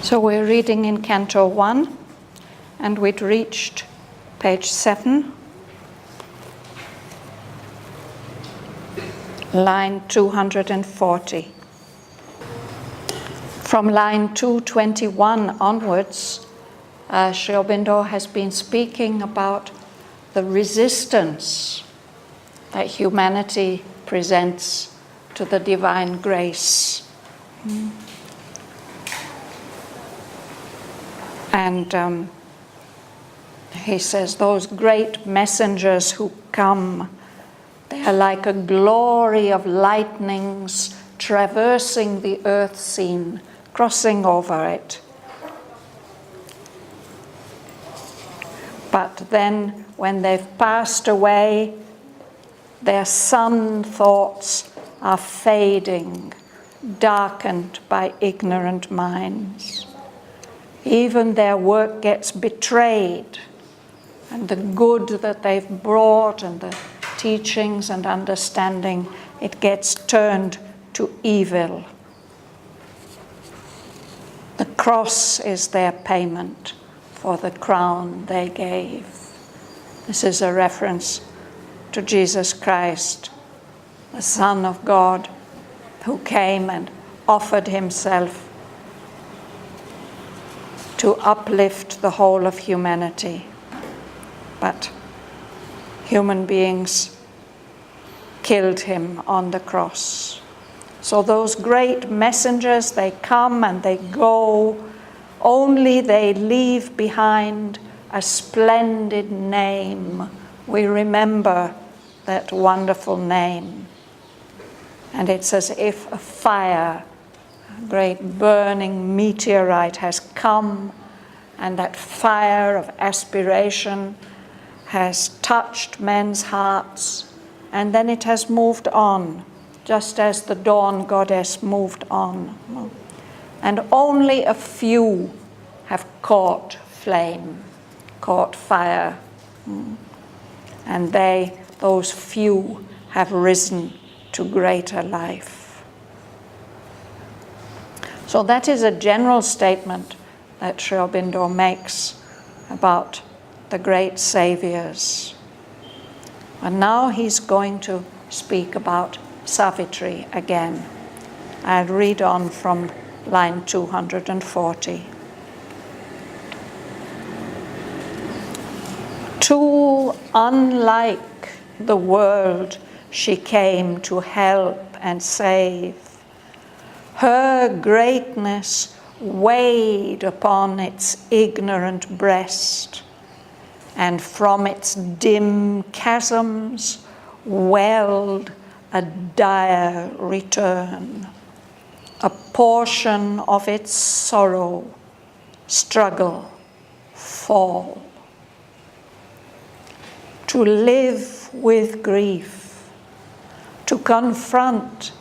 So we're reading in Canto 1, and we'd reached page 7, line 240. From line 221 onwards, Sri Aurobindo has been speaking about the resistance that humanity presents to the divine grace. And he says, those great messengers who come, they are like a glory of lightnings traversing the earth scene, crossing over it. But then, when they've passed away, their sun thoughts are fading, darkened by ignorant minds. Even their work gets betrayed, and the good that they've brought and the teachings and understanding, it gets turned to evil. The cross is their payment for the crown they gave. This is a reference to Jesus Christ, the Son of God, who came and offered himself to uplift the whole of humanity. But human beings killed him on the cross. So those great messengers, they come and they go, only they leave behind a splendid name. We remember that wonderful name. And it's as if a fire, a great burning meteorite has come, and that fire of aspiration has touched men's hearts, and then it has moved on, just as the dawn goddess moved on. And only a few have caught flame, caught fire. And those few, have risen to greater life. So that is a general statement that Sri Aurobindo makes about the great saviors. And now he's going to speak about Savitri again. I'll read on from line 240. Too unlike the world she came to help and save. Her greatness weighed upon its ignorant breast, and from its dim chasms welled a dire return, a portion of its sorrow, struggle, fall. To live with grief, to confront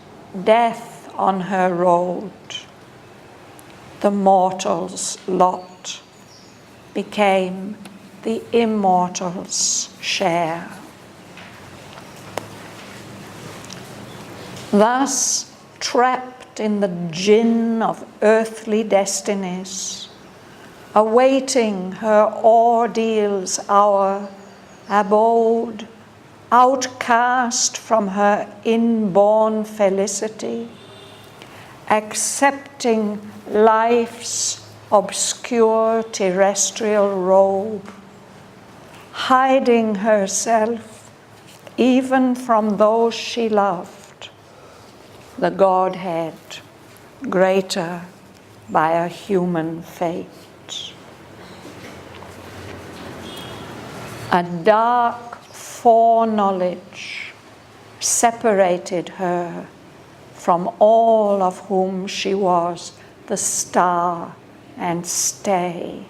death on her road, the mortal's lot became the immortal's share. Thus, trapped in the gin of earthly destinies, awaiting her ordeal's hour, abode, outcast from her inborn felicity, accepting life's obscure terrestrial robe, hiding herself even from those she loved, the godhead, greater by a human fate. A dark foreknowledge separated her from all of whom she was the star and stay.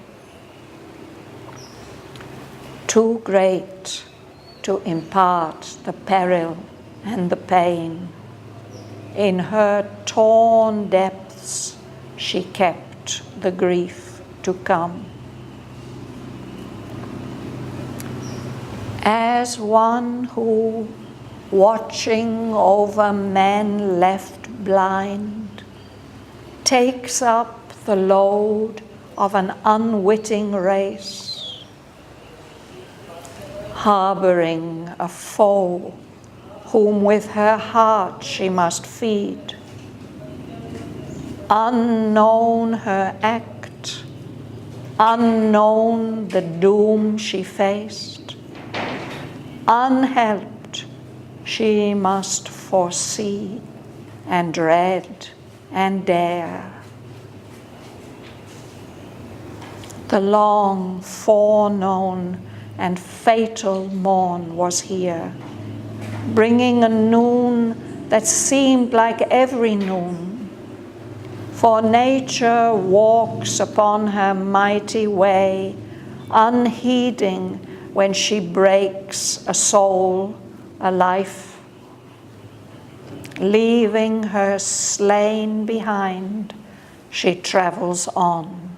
Too great to impart the peril and the pain, in her torn depths she kept the grief to come. As one who, watching over men left blind, takes up the load of an unwitting race, harboring a foe whom with her heart she must feed. Unknown her act, unknown the doom she faced, unhelped she must foresee and dread and dare. The long foreknown and fatal morn was here, bringing a noon that seemed like every noon. For nature walks upon her mighty way, unheeding when she breaks a soul, a life, leaving her slain behind, she travels on.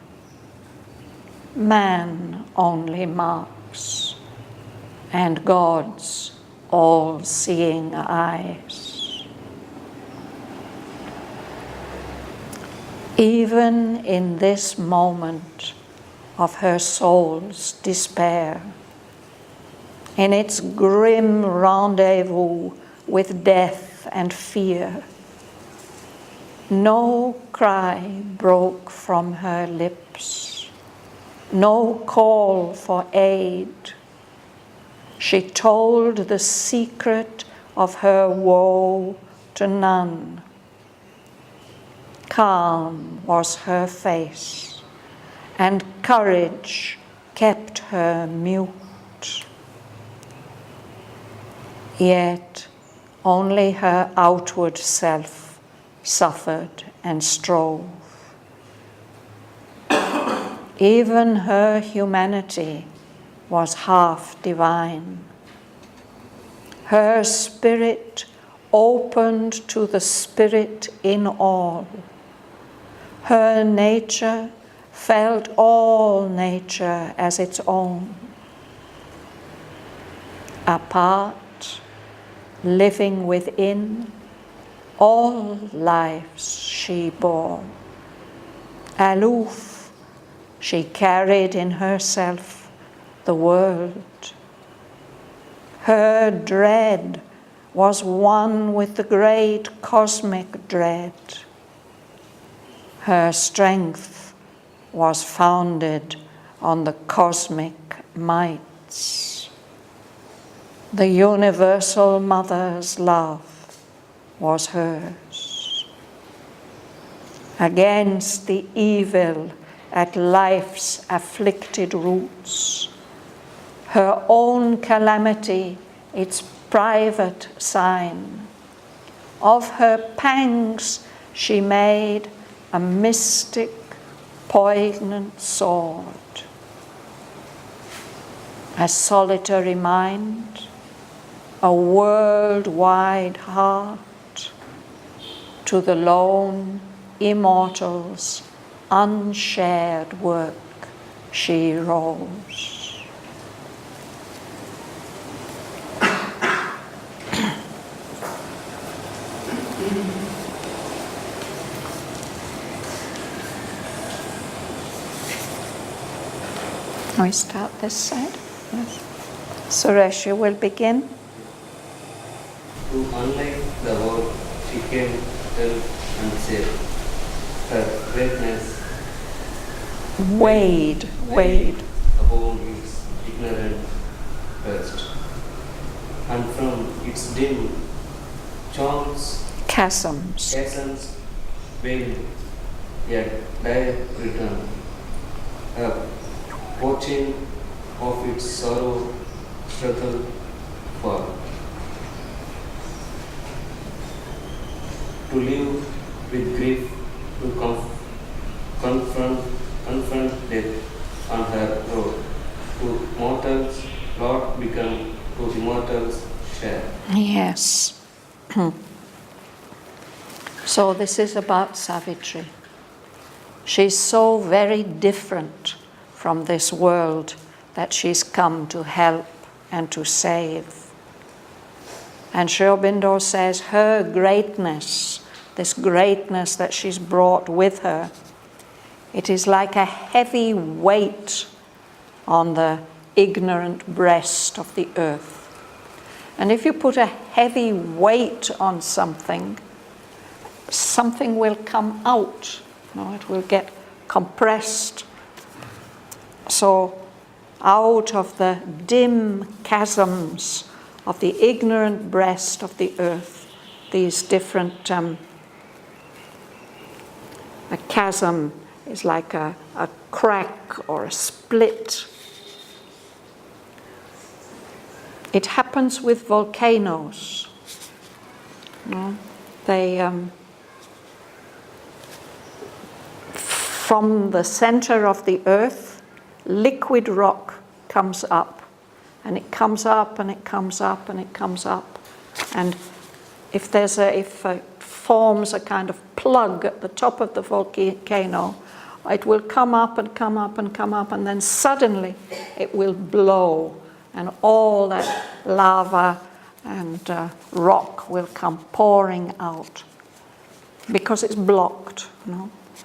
Man only marks, and God's all-seeing eyes. Even in this moment of her soul's despair, in its grim rendezvous with death and fear, no cry broke from her lips, no call for aid. She told the secret of her woe to none. Calm was her face, and courage kept her mute. Yet only her outward self suffered and strove. Even her humanity was half divine. Her spirit opened to the spirit in all. Her nature felt all nature as its own. Apart, living within, all lives she bore. Aloof, she carried in herself the world. Her dread was one with the great cosmic dread. Her strength was founded on the cosmic mights. The universal mother's love was hers. Against the evil at life's afflicted roots, her own calamity its private sign. Of her pangs she made a mystic, poignant sword. A solitary mind, a worldwide heart, to the lone immortal's unshared work she rose. We start this side. Yes. Suresh, you will begin. To unlike the world, she came help and save. Her greatness Wade above its ignorant thirst, and from its dim chasms. veiled yet dire return. A watching of its sorrow struggle for. To live with grief, to confront death on her road. To mortals, Lord become to immortals share. Yes. So this is about Savitri. She's so very different from this world that she's come to help and to save. And Aurobindo says her greatness, this greatness that she's brought with her, It is like a heavy weight on the ignorant breast of the earth. And if you put a heavy weight on something, something will come out. It will get compressed. So out of the dim chasms of the ignorant breast of the earth, these different, a chasm is like a crack or a split. It happens with volcanoes. They, from the center of the earth, liquid rock comes up, and it comes up, and it comes up, and it comes up. And if it forms a kind of plug at the top of the volcano, it will come up and come up and come up, and then suddenly it will blow, and all that lava and rock will come pouring out because it's blocked.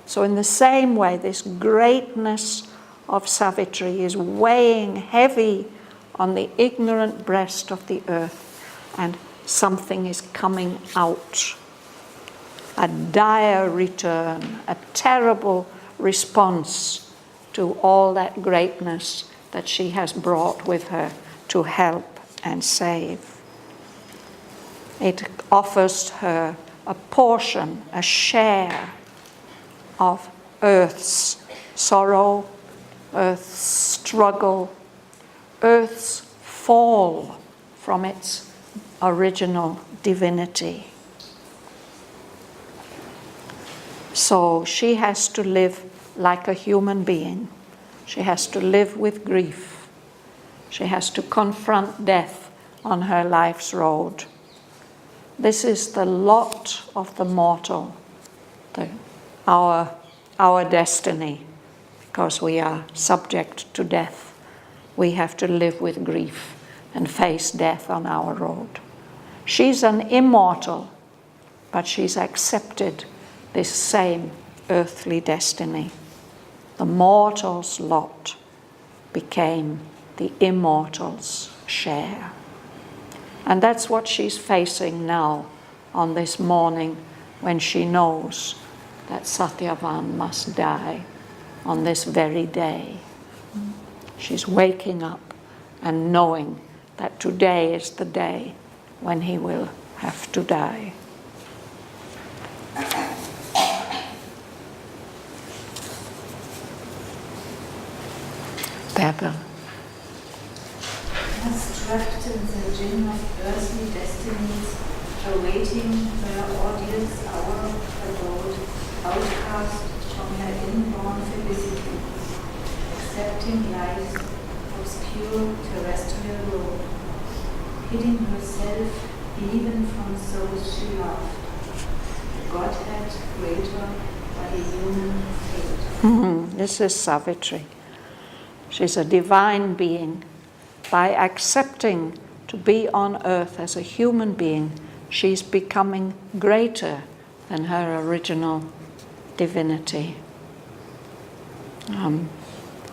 So in the same way, this greatness of Savitri is weighing heavy on the ignorant breast of the earth, and something is coming out. A dire return, a terrible response to all that greatness that she has brought with her to help and save. It offers her a portion, a share of Earth's sorrow, Earth's struggle, Earth's fall from its original divinity. So she has to live like a human being. She has to live with grief. She has to confront death on her life's road. This is the lot of the mortal, our destiny, because we are subject to death. We have to live with grief and face death on our road. She's an immortal, but she's accepted this same earthly destiny. The mortal's lot became the immortal's share. And that's what she's facing now on this morning when she knows that Shraddhavan must die on this very day. She's waking up and knowing that today is the day when he will have to die. Bhavan. Trapped in the gin of earthly destinies, awaiting her ordeal's hour, abode, outcast from her inborn felicity, accepting life's obscure terrestrial robe, hiding herself even from those she loved, the godhead greater by a human fate. This is Savitri. She's a divine being. By accepting to be on earth as a human being, she's becoming greater than her original divinity.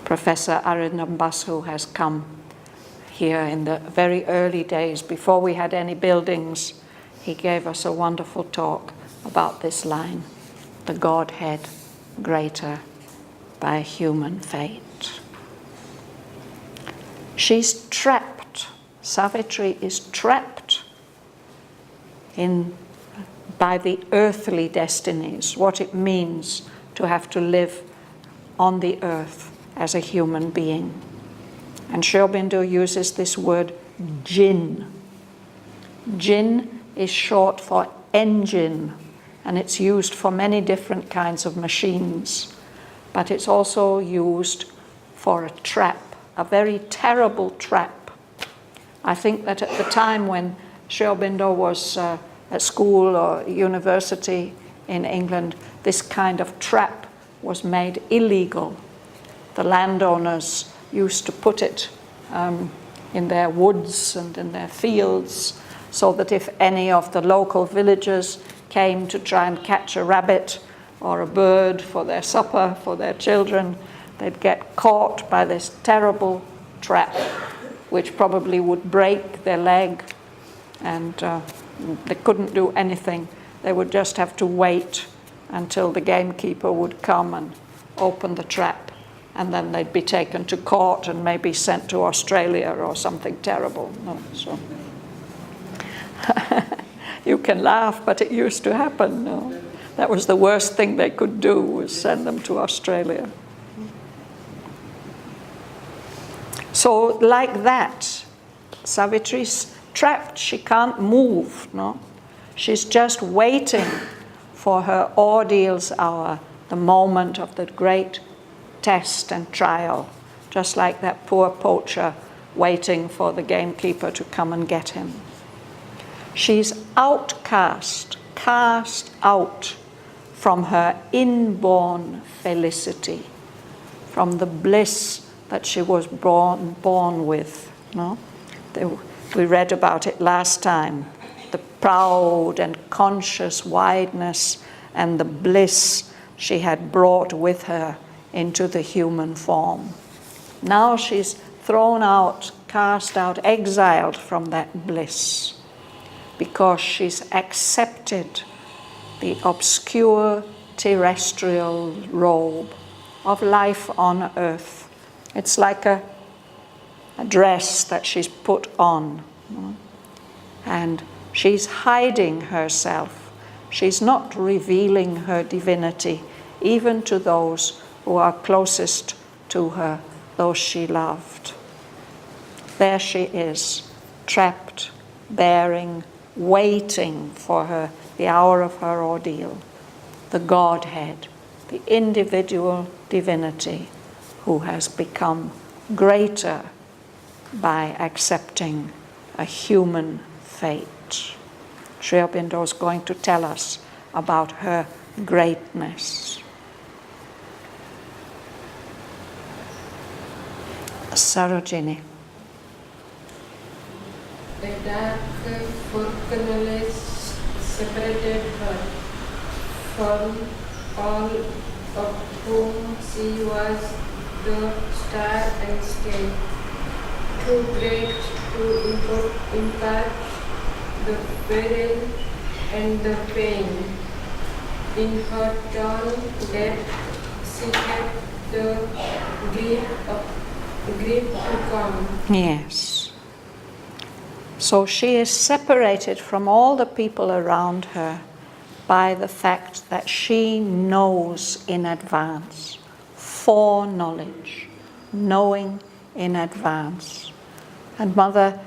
Professor Aurobindo has come here in the very early days, before we had any buildings. He gave us a wonderful talk about this line, the Godhead greater by human fate. She's trapped. Savitri is trapped by the earthly destinies, what it means to have to live on the earth as a human being. And Aurobindo uses this word jin. Jin is short for engine, and it's used for many different kinds of machines, but it's also used for a trap. A very terrible trap. I think that at the time when Aurobindo was at school or university in England, this kind of trap was made illegal. The landowners used to put it in their woods and in their fields, so that if any of the local villagers came to try and catch a rabbit or a bird for their supper, for their children. They'd get caught by this terrible trap, which probably would break their leg, and they couldn't do anything. They would just have to wait until the gamekeeper would come and open the trap, and then they'd be taken to court and maybe sent to Australia or something terrible. No, so you can laugh, but it used to happen. No? That was the worst thing they could do, was send them to Australia. So like that, Savitri's trapped. She can't move. No, she's just waiting for her ordeal's hour, the moment of the great test and trial, just like that poor poacher waiting for the gamekeeper to come and get him. She's outcast, cast out from her inborn felicity, from the bliss that she was born with. No? We read about it last time, the proud and conscious wideness and the bliss she had brought with her into the human form. Now she's thrown out, cast out, exiled from that bliss, because she's accepted the obscure terrestrial robe of life on earth. It's like a dress that she's put on, and she's hiding herself. She's not revealing her divinity, even to those who are closest to her, those she loved. There she is, trapped, bearing, waiting for her, the hour of her ordeal, the Godhead, the individual divinity who has become greater by accepting a human fate. Sri Aurobindo is going to tell us about her greatness. Sarojini. The dark foreknowledge separated her from all of whom she was the star and scale, too great to impart the peril and the pain. In her torn depth, she kept the grief to come. Yes. So she is separated from all the people around her by the fact that she knows in advance, foreknowledge, knowing in advance. And Mother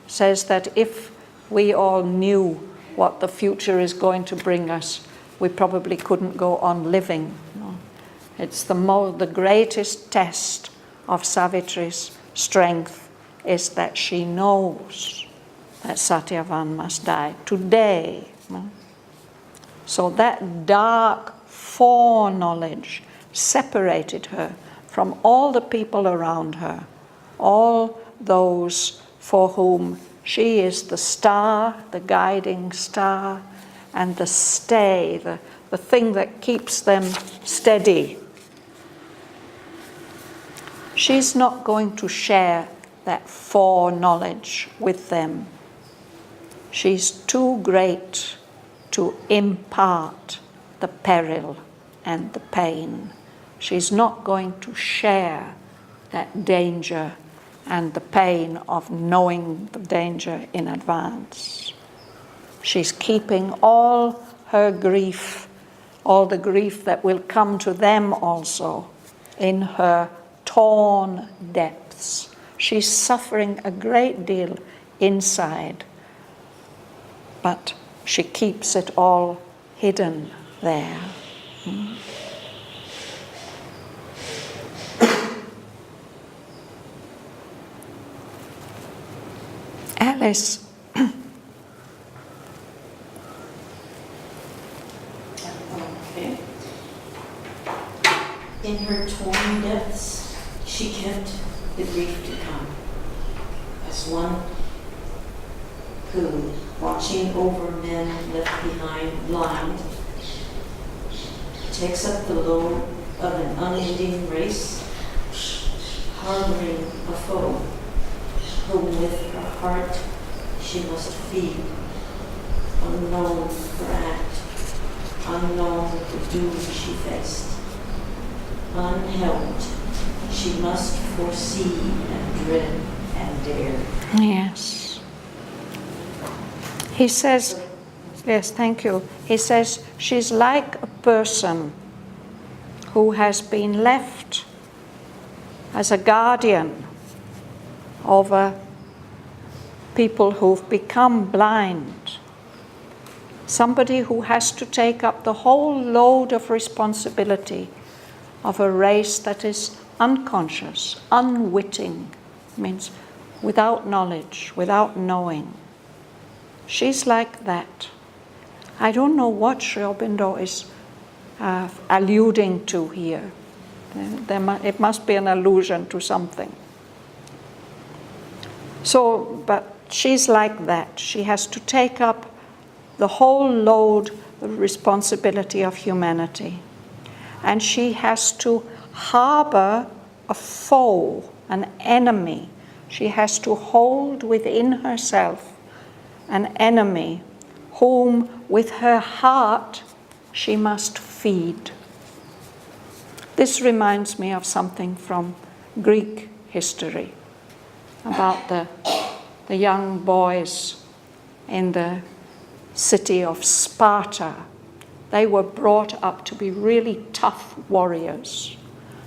says that if we all knew what the future is going to bring us, we probably couldn't go on living. No. It's the greatest test of Savitri's strength is that she knows that Satyavan must die today. No? So that dark foreknowledge separated her from all the people around her, all those for whom she is the star, the guiding star, and the stay, the thing that keeps them steady. She's not going to share that foreknowledge with them. She's too great to impart the peril and the pain. She's not going to share that danger and the pain of knowing the danger in advance. She's keeping all her grief, all the grief that will come to them also, in her torn depths. She's suffering a great deal inside, but she keeps it all hidden there. Alice. Okay. In her torn depths, she kept the grief to come. As one who, watching over men left behind blind, takes up the load of an unending race, harboring a foe, whom with her heart she must feed, unknown her act, unknown the doom she faced. Unhelped, she must foresee and dread and dare. Yes. He says, yes, thank you. He says she's like a person who has been left as a guardian over people who've become blind. Somebody who has to take up the whole load of responsibility of a race that is unconscious, unwitting, means without knowledge, without knowing. She's like that. I don't know what Aurobindo is alluding to here. It must be an allusion to something. So, but she's like that. She has to take up the whole load, the responsibility of humanity. And she has to harbor a foe, an enemy. She has to hold within herself an enemy whom with her heart she must feed. This reminds me of something from Greek history about the young boys in the city of Sparta. They were brought up to be really tough warriors.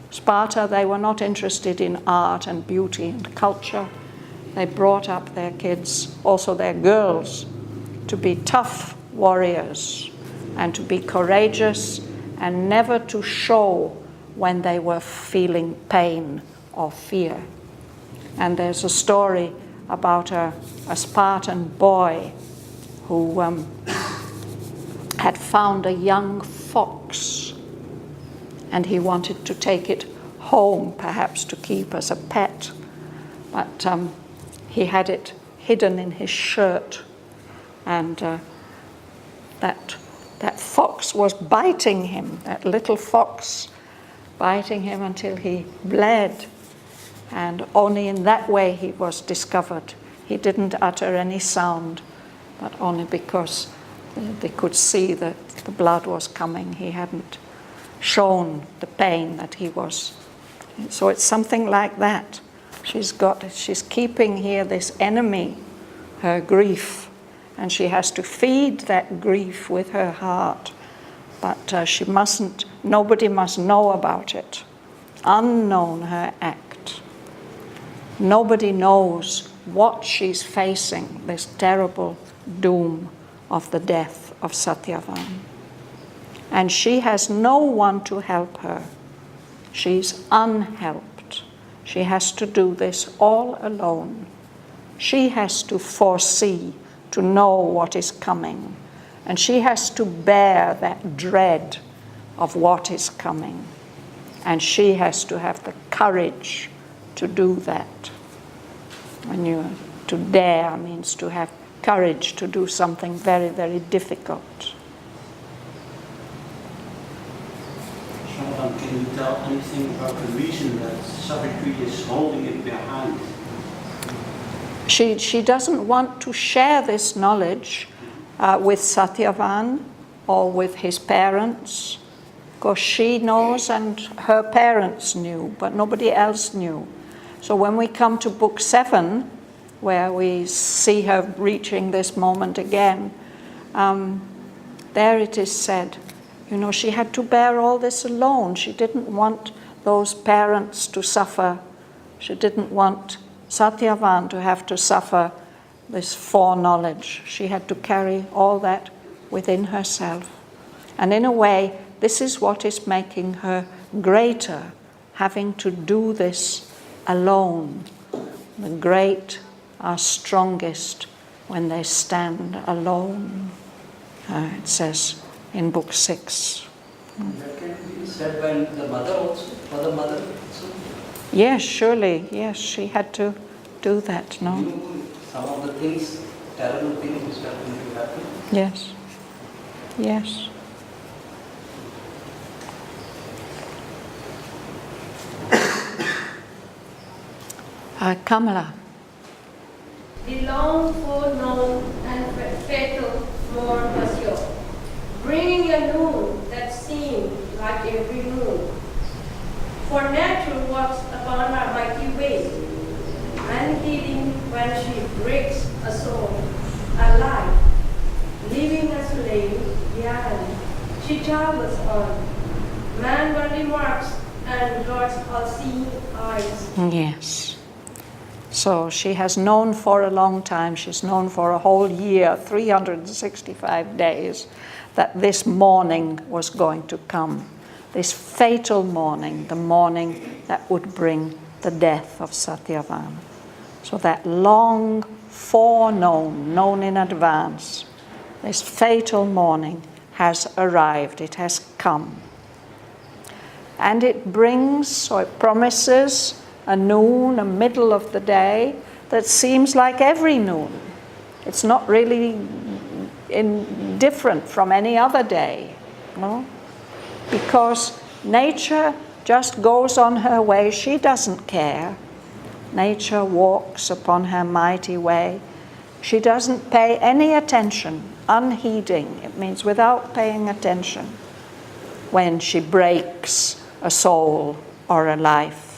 Sparta, they were not interested in art and beauty and culture. They brought up their kids, also their girls, to be tough warriors and to be courageous and never to show when they were feeling pain or fear. And there's a story about a Spartan boy who had found a young fox, and he wanted to take it home, perhaps to keep as a pet, but he had it hidden in his shirt, and that fox was biting him, that little fox biting him until he bled, and only in that way he was discovered. He didn't utter any sound, but only because they could see that the blood was coming. He hadn't shown the pain that he was. So it's something like that. She's keeping here this enemy, her grief, and she has to feed that grief with her heart. But nobody must know about it. Unknown her act. Nobody knows what she's facing, this terrible doom of the death of Satyavan. And she has no one to help her. She's unhelped. She has to do this all alone. She has to foresee, to know what is coming. And she has to bear that dread of what is coming. And she has to have the courage to do that. To dare means to have courage to do something very, very difficult. Shraddhavan, can you tell anything about the reason that Savitri is holding it behind? She doesn't want to share this knowledge with Satyavan or with his parents, because she knows and her parents knew, but nobody else knew. So when we come to book 7, where we see her reaching this moment again, there it is said, she had to bear all this alone. She didn't want those parents to suffer. She didn't want Satyavan to have to suffer this foreknowledge. She had to carry all that within herself. And in a way, this is what is making her greater, having to do this alone. The great are strongest when they stand alone, it says in book 6. That can be said by the mother also, for the mother also. Yes, surely, yes, she had to do that, no? You know, some of the things, terrible things which are going to happen. Yes, yes. Kamala. The long foreknown and fatal morn was yours, bringing a noon that seemed like every noon. For nature walks upon her mighty way, unheeding when she breaks a soul, alive, leaving a slave behind. She travels on, man-worthy marks and God's all-seeing eyes. Yes. So she has known for a long time, she's known for a whole year, 365 days, that this morning was going to come. This fatal morning, the morning that would bring the death of Satyavan. So that long foreknown, known in advance, this fatal morning has arrived, it has come. And it brings, or it promises, a noon, a middle of the day, that seems like every noon. It's not really different from any other day, no? Because nature just goes on her way, she doesn't care. Nature walks upon her mighty way. She doesn't pay any attention, unheeding, it means without paying attention, when she breaks a soul or a life.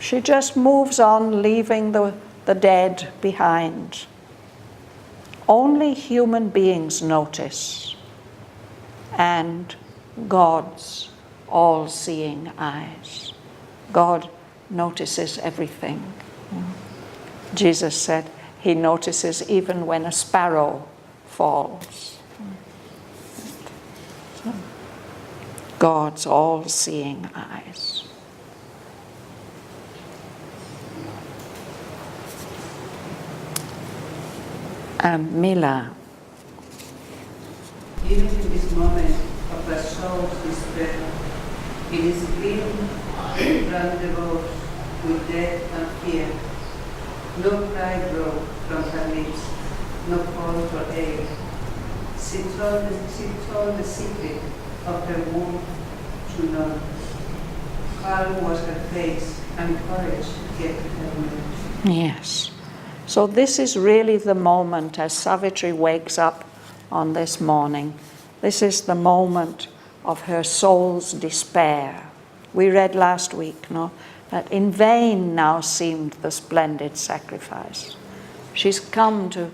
She just moves on, leaving the dead behind. Only human beings notice, and God's all-seeing eyes. God notices everything. Jesus said he notices even when a sparrow falls. So, God's all-seeing eyes. Mila. Even in this moment of a soul's despair, it is grim rendezvous with death and fear. No cry broke from her lips, no call for aid. She told the secret of her wound to none. Calm was her face, and courage kept her mood. Yes. So this is really the moment as Savitri wakes up on this morning. This is the moment of her soul's despair. We read last week, no, that in vain now seemed the splendid sacrifice. She's come to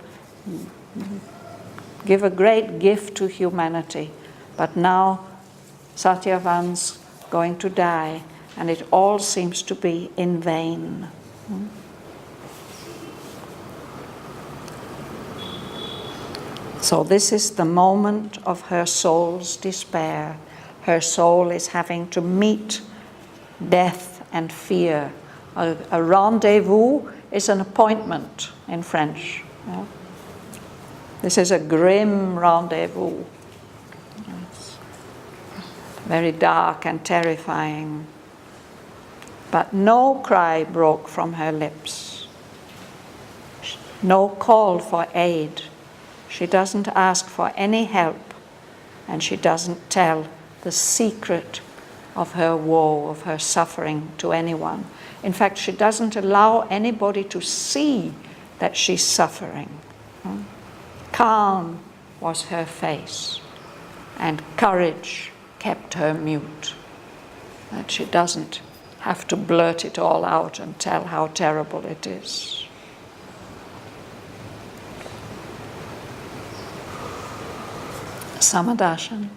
give a great gift to humanity, but now Satyavan's going to die, and it all seems to be in vain. So this is the moment of her soul's despair. Her soul is having to meet death and fear. A rendezvous is an appointment in French. Yeah? This is a grim rendezvous. It's very dark and terrifying. But no cry broke from her lips. No call for aid. She doesn't ask for any help, and she doesn't tell the secret of her woe, of her suffering to anyone. In fact, she doesn't allow anybody to see that she's suffering. Calm was her face, and courage kept her mute. That she doesn't have to blurt it all out and tell how terrible it is. Samadashan.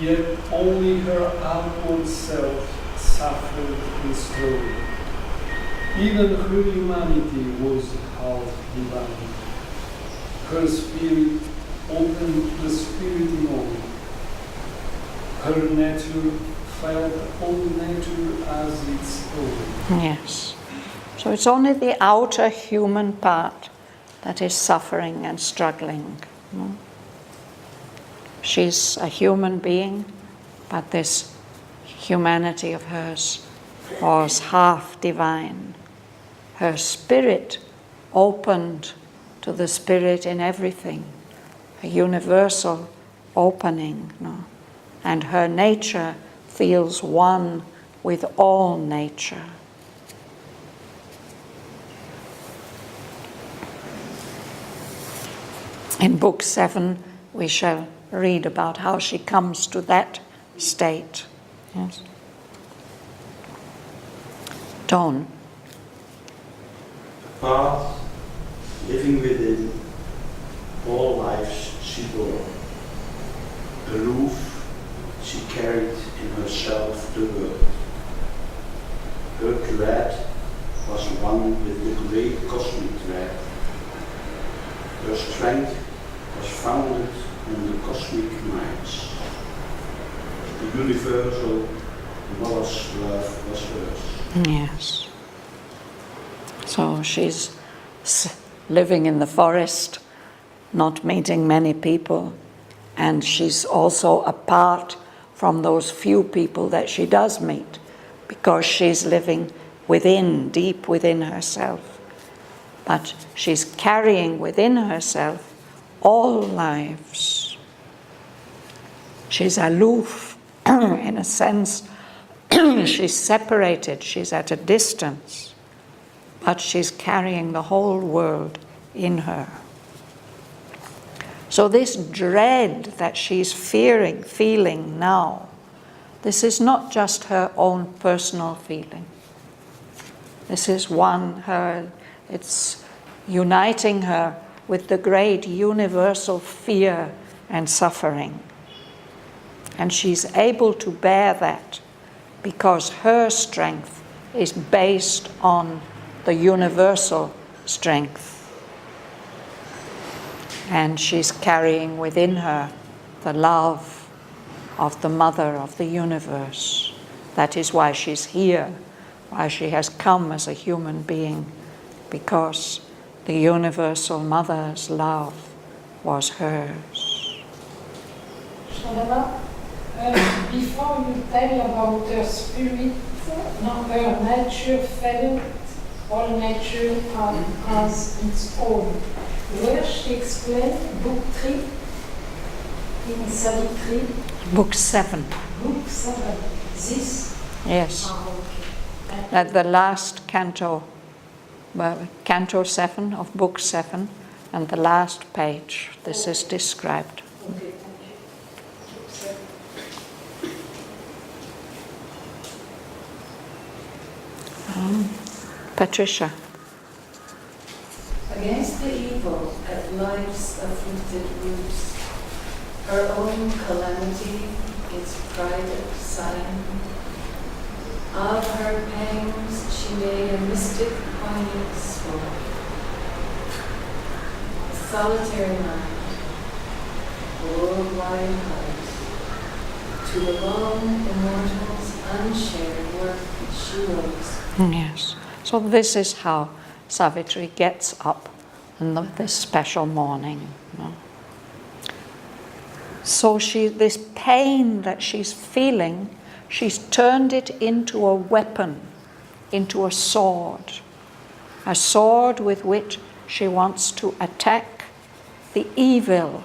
Yet only her outward self suffered in struggle. Even her humanity was half divine. Her spirit opened the spirit in all. Her nature felt all nature as its own. Yes. So it's only the outer human part that is suffering and struggling. She's a human being, but this humanity of hers was half divine. Her spirit opened to the spirit in everything, a universal opening, and her nature feels one with all nature. In Book 7, we shall read about how she comes to that state. Yes. Tone. Apart, living within, all lives she bore. Aloof, she carried in herself the world. Her thread was one with the great cosmic thread. Her strength was founded on the cosmic minds. The universal mother's love was hers. Yes. So she's living in the forest, not meeting many people, and she's also apart from those few people that she does meet, because she's living within, deep within herself. But she's carrying within herself all lives. She's aloof, in a sense. She's separated, she's at a distance, but she's carrying the whole world in her. So this dread that she's feeling now, this is not just her own personal feeling. This is it's uniting her with the great universal fear and suffering. And she's able to bear that because her strength is based on the universal strength. And she's carrying within her the love of the Mother of the universe. That is why she's here, why she has come as a human being, because the universal Mother's love was hers. Shraddhavan, before you tell about her spirit, her nature felt, all nature has its own. Where she explained, Book 3 in Savitri. Book 7. Book 7. This? Yes. Okay. At the last canto, Canto 7 of Book 7, and the last page, this is described. Okay, thank you. Patricia. Against the evil at life's afflicted roots, her own calamity its private sign. Of her pangs she made a mystic poignant sword. A solitary mind, a worldwide heart, to the lone immortal's unshared work she rose. Yes. So this is how Savitri gets up in this special morning. So this pain that she's feeling, she's turned it into a weapon, into a sword with which she wants to attack the evil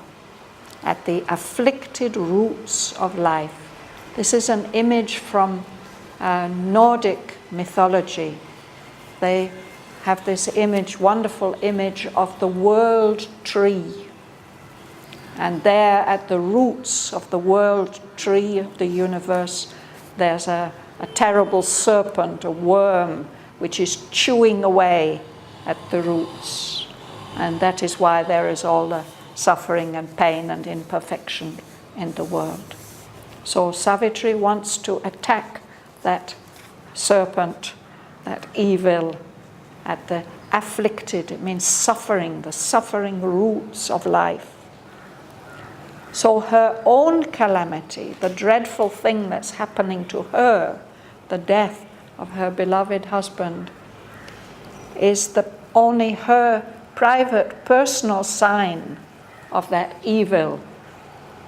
at the afflicted roots of life. This is an image from Nordic mythology. They have this image, wonderful image of the world tree. And there at the roots of the world tree of the universe, there's a terrible serpent, a worm, which is chewing away at the roots. And that is why there is all the suffering and pain and imperfection in the world. So Savitri wants to attack that serpent, that evil, at the afflicted, it means suffering, the suffering roots of life. So her own calamity, the dreadful thing that's happening to her, the death of her beloved husband, is only her private, personal sign of that evil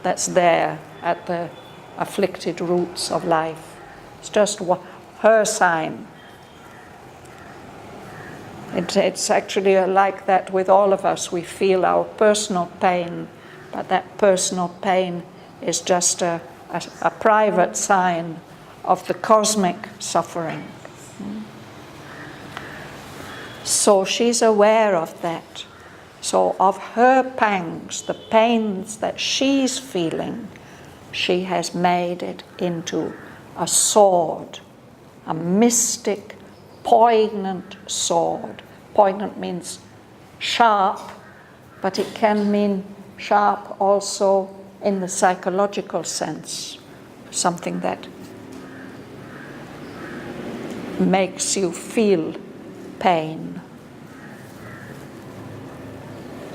that's there at the afflicted roots of life. It's just her sign. It's actually like that with all of us. We feel our personal pain, but that personal pain is just a private sign of the cosmic suffering. So she's aware of that. So of her pangs, the pains that she's feeling, she has made it into a sword, a mystic, poignant sword. Poignant means sharp, but it can mean sharp also in the psychological sense, something that makes you feel pain.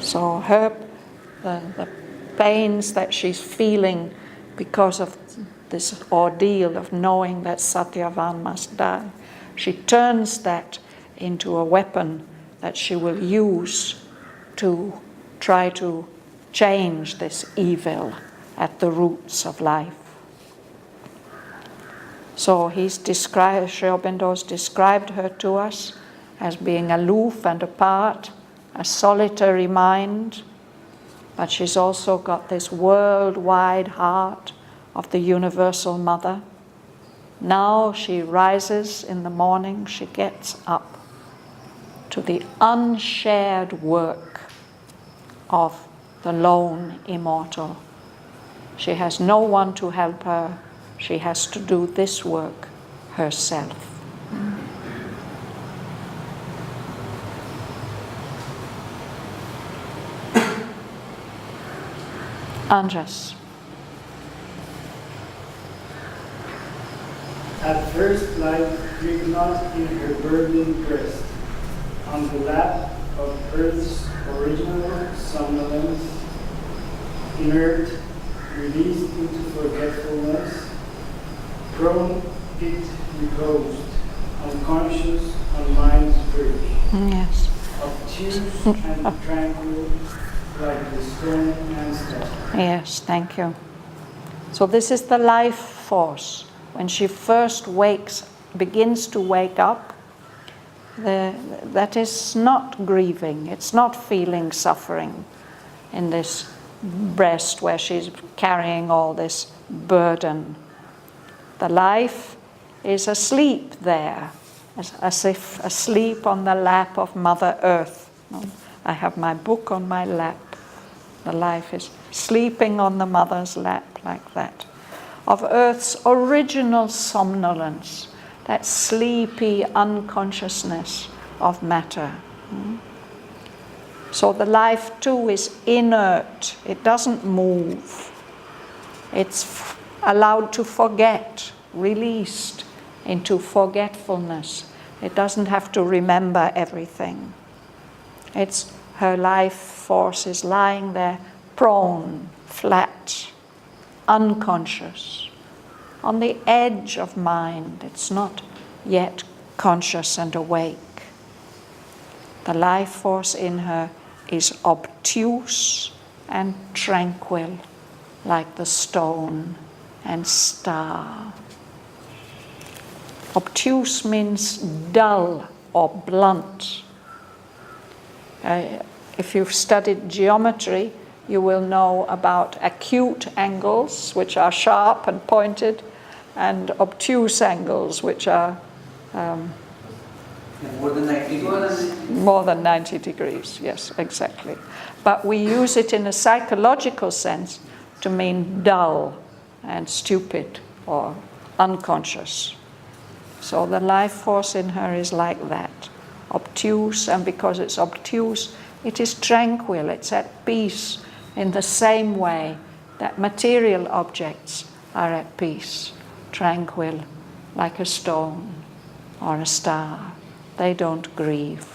So the pains that she's feeling because of this ordeal of knowing that Shraddhavan must die, she turns that into a weapon that she will use to try to change this evil at the roots of life. So Aurobindo described her to us as being aloof and apart, a solitary mind, but she's also got this worldwide heart of the universal mother. Now she rises in the morning, she gets up to the unshared work of the lone immortal. She has no one to help her. She has to do this work herself. Andres. At first life grieved not in her burdened breast, on the lap of earth's original somnolence, inert, released into forgetfulness, prone it reposed, unconscious on mind's verge. Yes. Obtuse and tranquil, like the stone and stone. Yes, thank you. So this is the life force. When she first begins to wake up, that is not grieving, it's not feeling suffering in this breast where she's carrying all this burden. The life is asleep there, as if asleep on the lap of Mother Earth. I have my book on my lap. The life is sleeping on the mother's lap like that. Of Earth's original somnolence, that sleepy unconsciousness of matter. So the life too is inert, it doesn't move. It's allowed to forget, released into forgetfulness. It doesn't have to remember everything. It's her life force is lying there prone, flat, unconscious, on the edge of mind. It's not yet conscious and awake. The life force in her is obtuse and tranquil, like the stone and star. Obtuse means dull or blunt. If you've studied geometry, you will know about acute angles, which are sharp and pointed, and obtuse angles, which are more than 90 degrees. More than 90 degrees, yes, exactly. But we use it in a psychological sense to mean dull and stupid or unconscious. So the life force in her is like that, obtuse, and because it's obtuse, it is tranquil, it's at peace in the same way that material objects are at peace, tranquil, like a stone or a star. They don't grieve.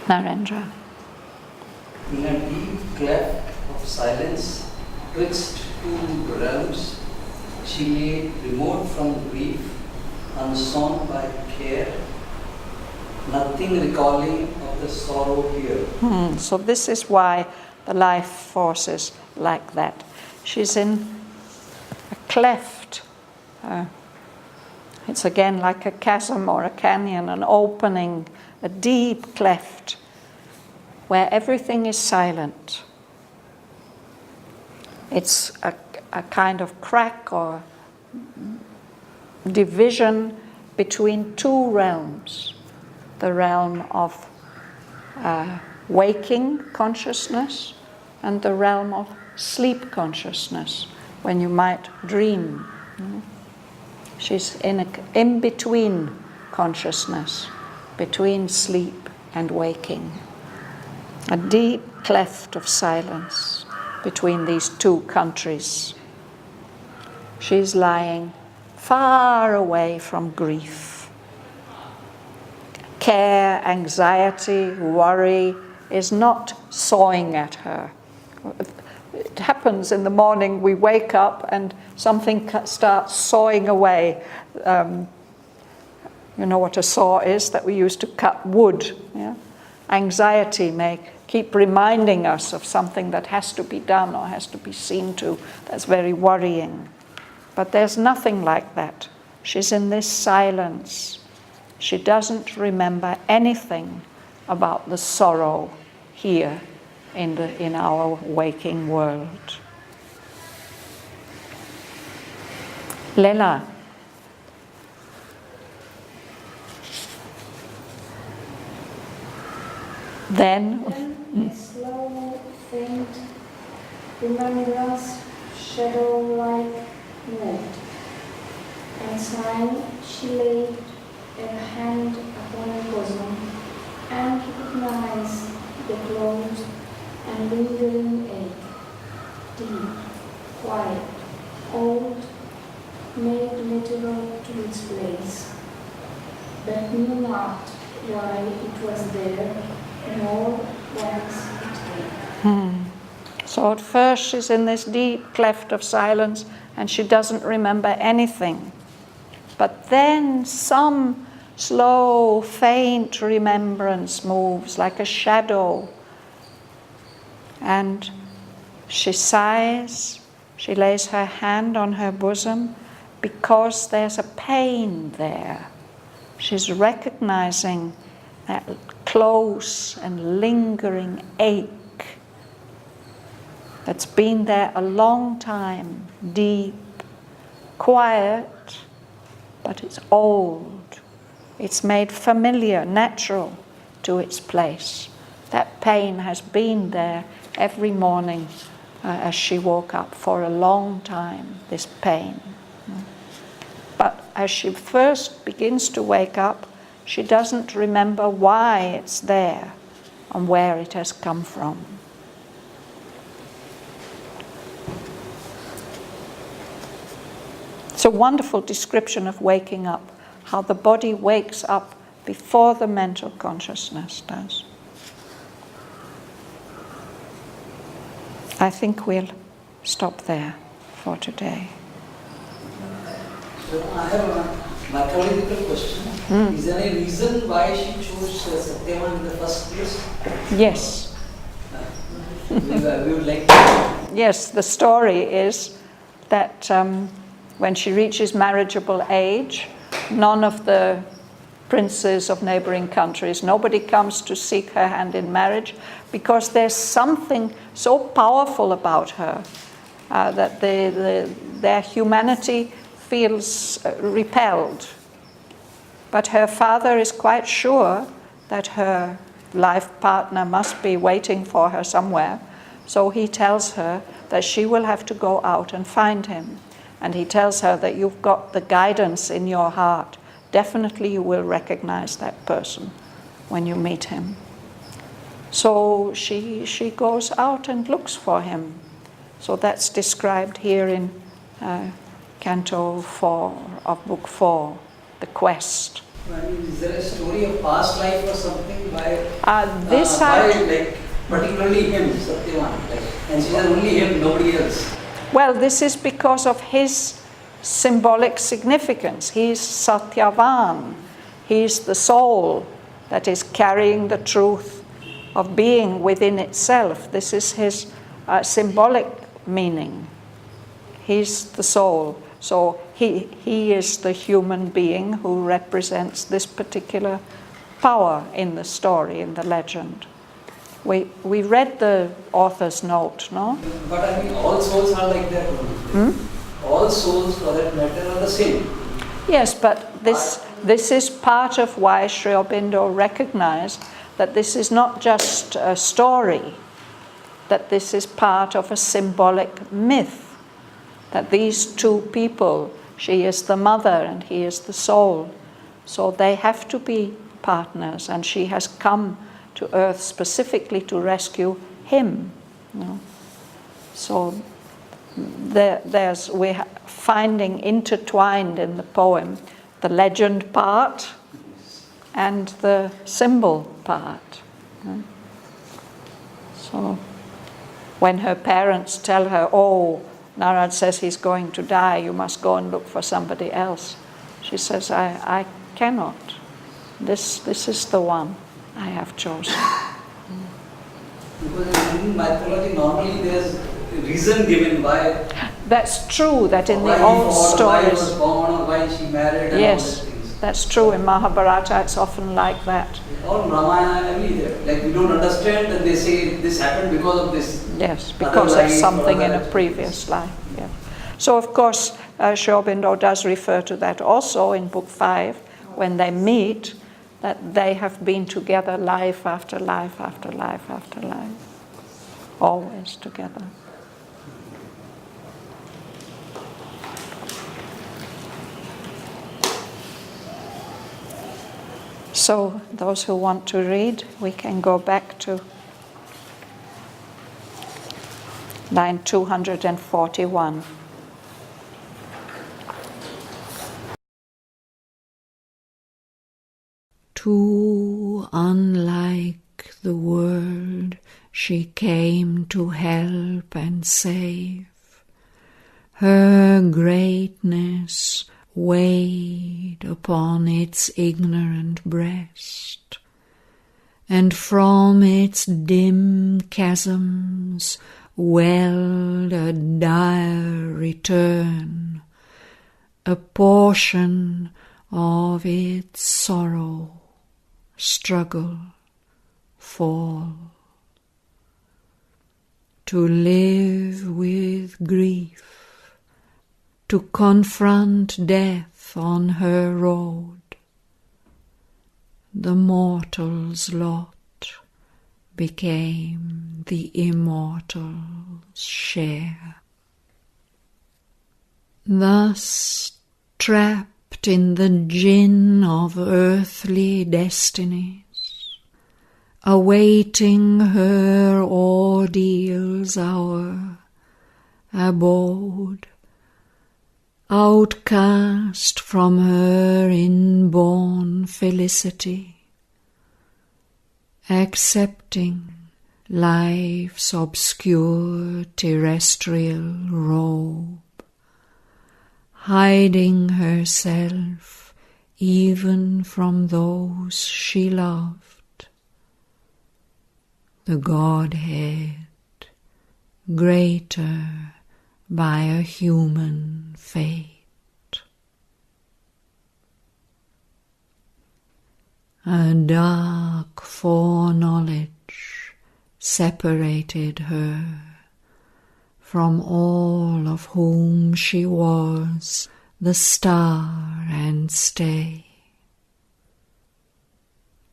Narendra. In a deep cleft of silence, twixt two realms, she lay remote from grief, unsown by care, nothing recalling of the sorrow here. So this is why the life force is like that. She's in a cleft. It's again like a chasm or a canyon, an opening, a deep cleft where everything is silent. It's a kind of crack or division between two realms, the realm of waking consciousness and the realm of sleep consciousness, when you might dream. She's in between consciousness, between sleep and waking. A deep cleft of silence between these two countries. She's lying far away from grief. Care, anxiety, worry is not sawing at her. It happens in the morning, we wake up and something starts sawing away. You know what a saw is, that we use to cut wood. Yeah? Anxiety may keep reminding us of something that has to be done or has to be seen to. That's very worrying. But there's nothing like that. She's in this silence. She doesn't remember anything about the sorrow here in our waking world. Lela. Then a slow, faint remembrance, shadow-like moved, and sighing, she laid a hand upon her bosom and recognized the closed and lingering ache, deep, quiet, old, made literal to its place, but knew not why it was there, nor whence it came. So at first she's in this deep cleft of silence and she doesn't remember anything. But then some slow, faint remembrance moves like a shadow. And she sighs, she lays her hand on her bosom because there's a pain there. She's recognizing that close and lingering ache that's been there a long time, deep, quiet, but it's old. It's made familiar, natural to its place. That pain has been there every morning as she woke up for a long time, this pain. But as she first begins to wake up, she doesn't remember why it's there and where it has come from. It's a wonderful description of waking up, how the body wakes up before the mental consciousness does. I think we'll stop there for today. So I have a mathematical question. Is there any reason why she chose Shraddhavan in the first place? Yes. We would like to... Yes, the story is that when she reaches marriageable age, none of the princes of neighboring countries, nobody comes to seek her hand in marriage because there's something so powerful about her that their humanity feels repelled. But her father is quite sure that her life partner must be waiting for her somewhere, so he tells her that she will have to go out and find him. And he tells her that you've got the guidance in your heart. Definitely you will recognize that person when you meet him. So she goes out and looks for him. So that's described here in Canto 4 of Book 4, the quest. Is there a story of past life or something by particularly him, Shraddhavan? And she said only him, nobody else. Well, this is because of his symbolic significance. He's Satyavan. He's the soul that is carrying the truth of being within itself. This is his symbolic meaning. He's the soul. So he is the human being who represents this particular power in the story, in the legend. We read the author's note, no? But I mean, all souls are like that. All souls, for that matter, are the same. Yes, but this this is part of why Sri Aurobindo recognized that this is not just a story, that this is part of a symbolic myth, that these two people, she is the mother and he is the soul, so they have to be partners, and she has come to earth specifically to rescue him. So we're finding intertwined in the poem the legend part and the symbol part. So when her parents tell her, oh, Narad says he's going to die, you must go and look for somebody else, she says, I cannot. This is the one I have chosen. Because in mythology, normally there's a reason given why. That's true, that in the Why old he stories. was born, or why she married, and Yes, all these things. that's true. In Mahabharata, it's often like that. All Ramayana, everywhere. Like we don't understand, and they say this happened because of this. Yes, because of something in a previous life. Yeah. So, of course, Sri Aurobindo does refer to that also in Book 5, when they meet, that they have been together life after life after life after life, always together. So, those who want to read, we can go back to line 241. Too unlike the world she came to help and save. Her greatness weighed upon its ignorant breast, and from its dim chasms welled a dire return, a portion of its sorrow, struggle, fall. To live with grief, to confront death on her road, the mortal's lot became the immortal's share. Thus, trapped in the gin of earthly destinies, awaiting her ordeal's hour, abode, outcast from her inborn felicity, accepting life's obscure terrestrial robe, hiding herself even from those she loved, the godhead, greater by a human fate. A dark foreknowledge separated her from all of whom she was the star and stay,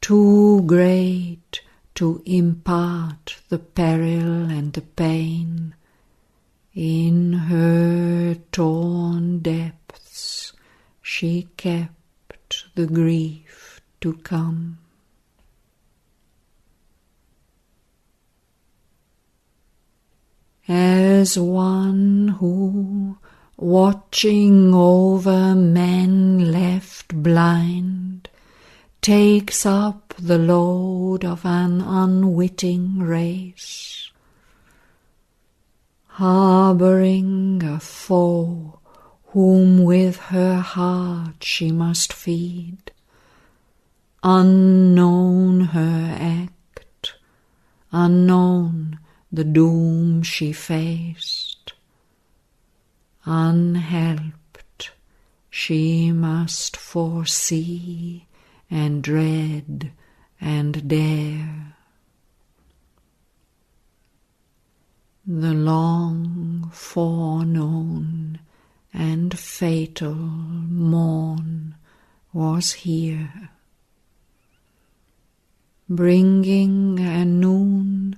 too great to impart the peril and the pain. In her torn depths she kept the grief to come. As one who, watching over men left blind, takes up the load of an unwitting race, harbouring a foe whom with her heart she must feed, unknown her act, unknown the doom she faced, unhelped she must foresee and dread and dare. The long foreknown and fatal morn was here, bringing a noon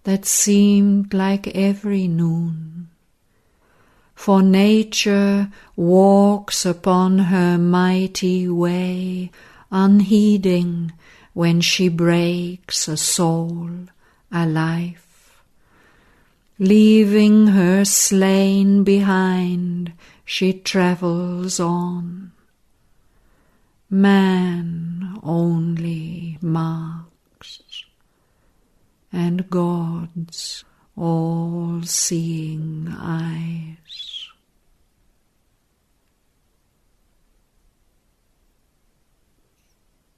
that seemed like every noon. For nature walks upon her mighty way, unheeding when she breaks a soul, a life. Leaving her slain behind, she travels on. Man only marks, and God's all-seeing eyes.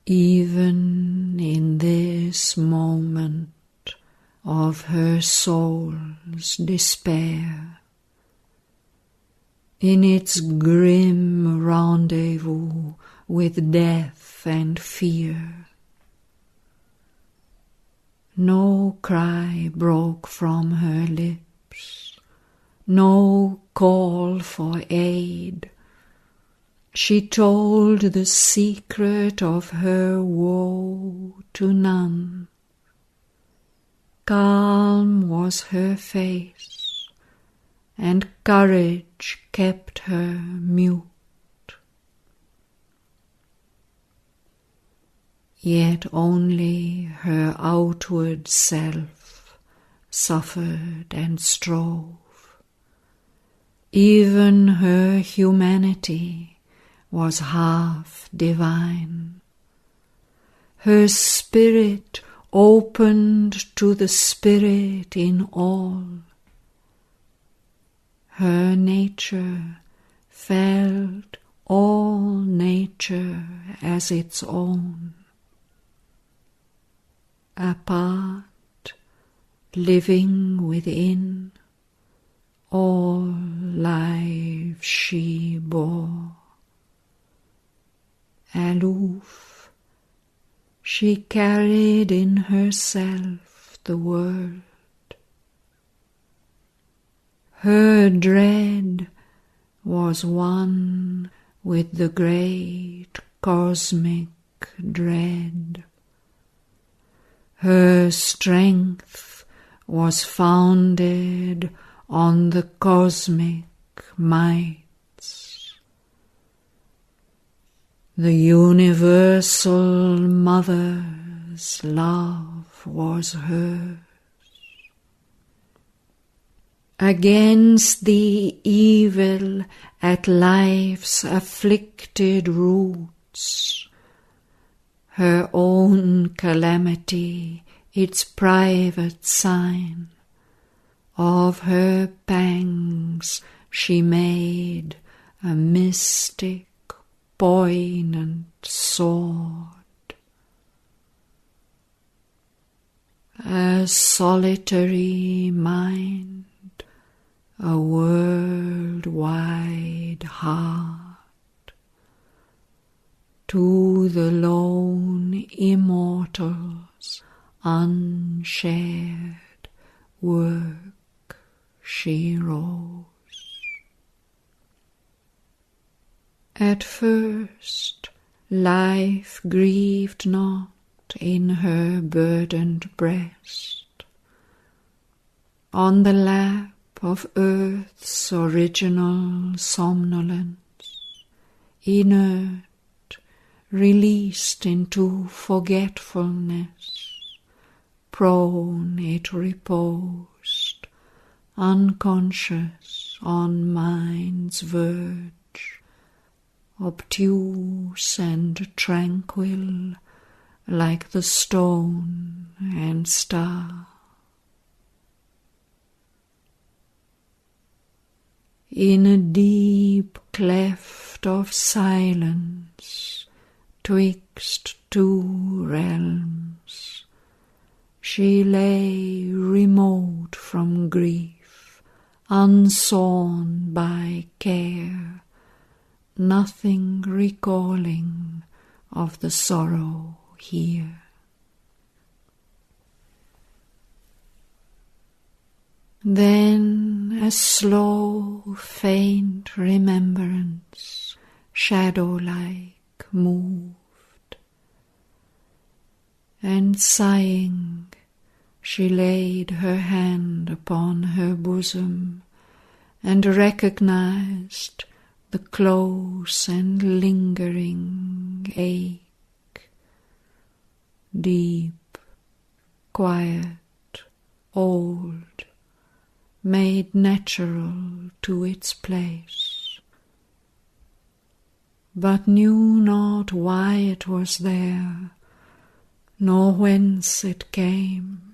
Even in this moment of her soul's despair, in its grim rendezvous with death and fear, no cry broke from her lips, no call for aid. She told the secret of her woe to none. Calm was her face, and courage kept her mute. Yet only her outward self suffered and strove. Even her humanity was half divine. Her spirit opened to the spirit in all. Her nature felt all nature as its own. Apart, living within, all lives she bore. Aloof, she carried in herself the world. Her dread was one with the great cosmic dread. Her strength was founded on the cosmic mights. The universal mother's love was hers. Against the evil at life's afflicted roots, her own calamity, its private sign, of her pangs she made a mystic, poignant sword. A solitary mind, a world-wide heart, to the lone immortal's unshared work she rose. At first, life grieved not in her burdened breast. On the lap of earth's original somnolence, inert, released into forgetfulness, prone it reposed, unconscious on mind's verge, obtuse and tranquil like the stone and star. In a deep cleft of silence, twixt two realms, she lay remote from grief, unsawn by care, nothing recalling of the sorrow here. Then a slow, faint remembrance, shadow-like, moved. And sighing, she laid her hand upon her bosom and recognized the close and lingering ache, deep, quiet, old, made natural to its place, but knew not why it was there, nor whence it came.